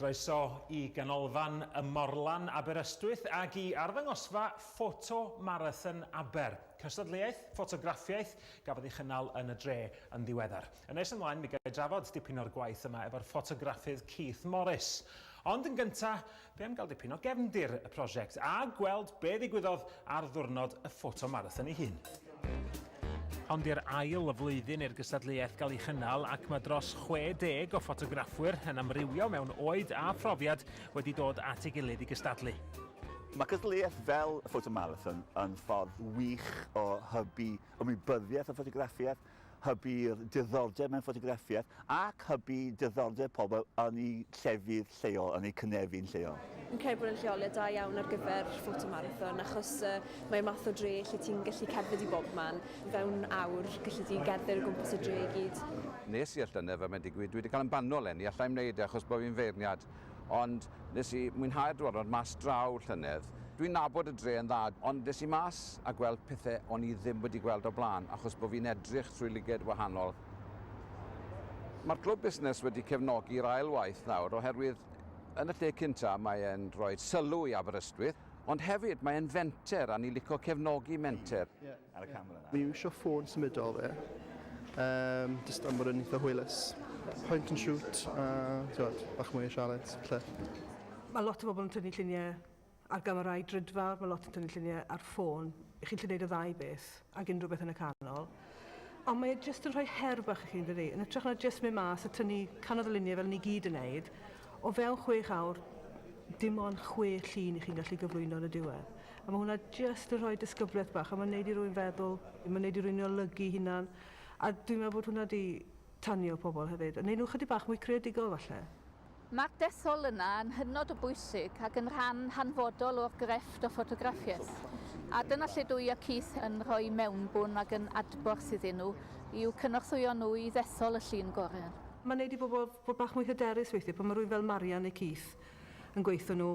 Croeso I ganolfan y Morlan Aberystwyth ac I arddangosfa Ffotomarathon Aber. Cystadleuaeth, ffotograffiaeth gafodd ei chynnal yn y dre yn ddiweddar. Yn nes ymlaen, mi gael drafod dipyn o'r gwaith yma efo'r ffotograffydd Keith Morris. Ond yn gyntaf, fe am gael dipyn o gefndir y prosiect a gweld be ddigwyddodd ar ddiwrnod y Ffotomarathon ei hun. Ond i'r ail y flwyddyn i'r gystadleuaeth gael ei chynnal ac mae dros 60 o ffotograffwyr yn amrywio mewn oed a phrofiad wedi dod at ei gilydd I gystadlu. Mae gystadleuaeth fel y Ffotomarathon yn ffordd wych o hybu ymwybyddiaeth o ffotograffiaeth, hybu'r diddordeb mewn ffotograffiaeth ac hybu diddordeb pobl yn ei llefydd lleol, yn ei cynefin lleol. Yn credu bod yn lleoliad da iawn ar gyfer Ffotomarathon achos mae'n math o dre lle ti'n gallu cerdded I bob man. Fewn awr gallu ti gerdded o gwmpas y dre I gyd. Nes i'r llynedd fel mae'n digwydd, dwi wedi cael yn banol enni, allai wneud achos bod fi'n feirniad. Ond nes I mwynhau'r diwrnod mas draw llynedd. Dwi'n nabod y dre yn dda, ond nes I mas a gweld pethau o'n I ddim wedi gweld o blaen achos bod fi'n edrych trwy liged wahanol. Mae'r clwb busnes wedi cefnogi'r ail waith nawr oherwydd yn y lle cynta mae'n rhoi sylw I Aberystwyth, ond hefyd mae'n fenter a ni'n licio cefnogi menter. Ar y camera Mi wisio ffôn symudol fe, jyst am bod yn eitha hwylus. Point and shoot, bach mwy o sialed. Mae lot o bobl yn tynnu lluniau ar gamerau drydfawr, mae lot yn tynnu lluniau ar ffôn. I chi'n gwneud y ddau beth, ac unrhyw beth yn y canol. Ond mae jyst yn rhoi her bach I chi'n dydi. Yn ytrach na jyst mynd mas a tynnu canodd y luniau fel ni gyd yn neud, o fewn 6 awr, dim ond 6 llun I chi'n gallu gyflwyno yn y diwedd. A mae hwnna jyst yn rhoi disgybliaeth bach, a mae'n neud I rwy'n feddwl, mae'n neud I rwy'n olygu hunan. A dwi'n meddwl bod hwnna wedi tanio pobl hefyd. A neud nhw chydig bach mwy creadigol falle. Mae'r dethol yna yn hynod o bwysig ac yn rhan hanfodol o'r grefft o ffotograffiaeth. A dyna lle dwi a Keith yn rhoi mewnbwn ac yn adborth iddyn nhw i'w cynorthwyo nhw I ddethol y llun gorau. Mae'n neud I bobl bod bach mwy hyderus weithiau, pan mae rhywun fel Marian neu Keith yn gweithio nhw,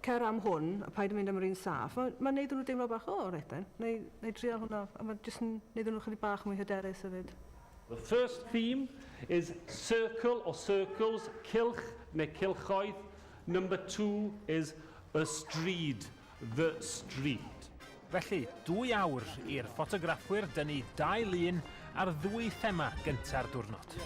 cer am hwn, a paid yn mynd am yr un saff. Mae'n neud nhw deimlo bach, reit neu drial hwnna, a mae'n jyst yn neud nhw chydig bach mwy hyderus hefyd. The first theme is circle or circles, cilch neu cilchoedd. Number 2 is a stryd, the street. Felly, 2 awr i'r ffotograffwyr dynnu 2 lun ar 2 thema gynta'r diwrnod.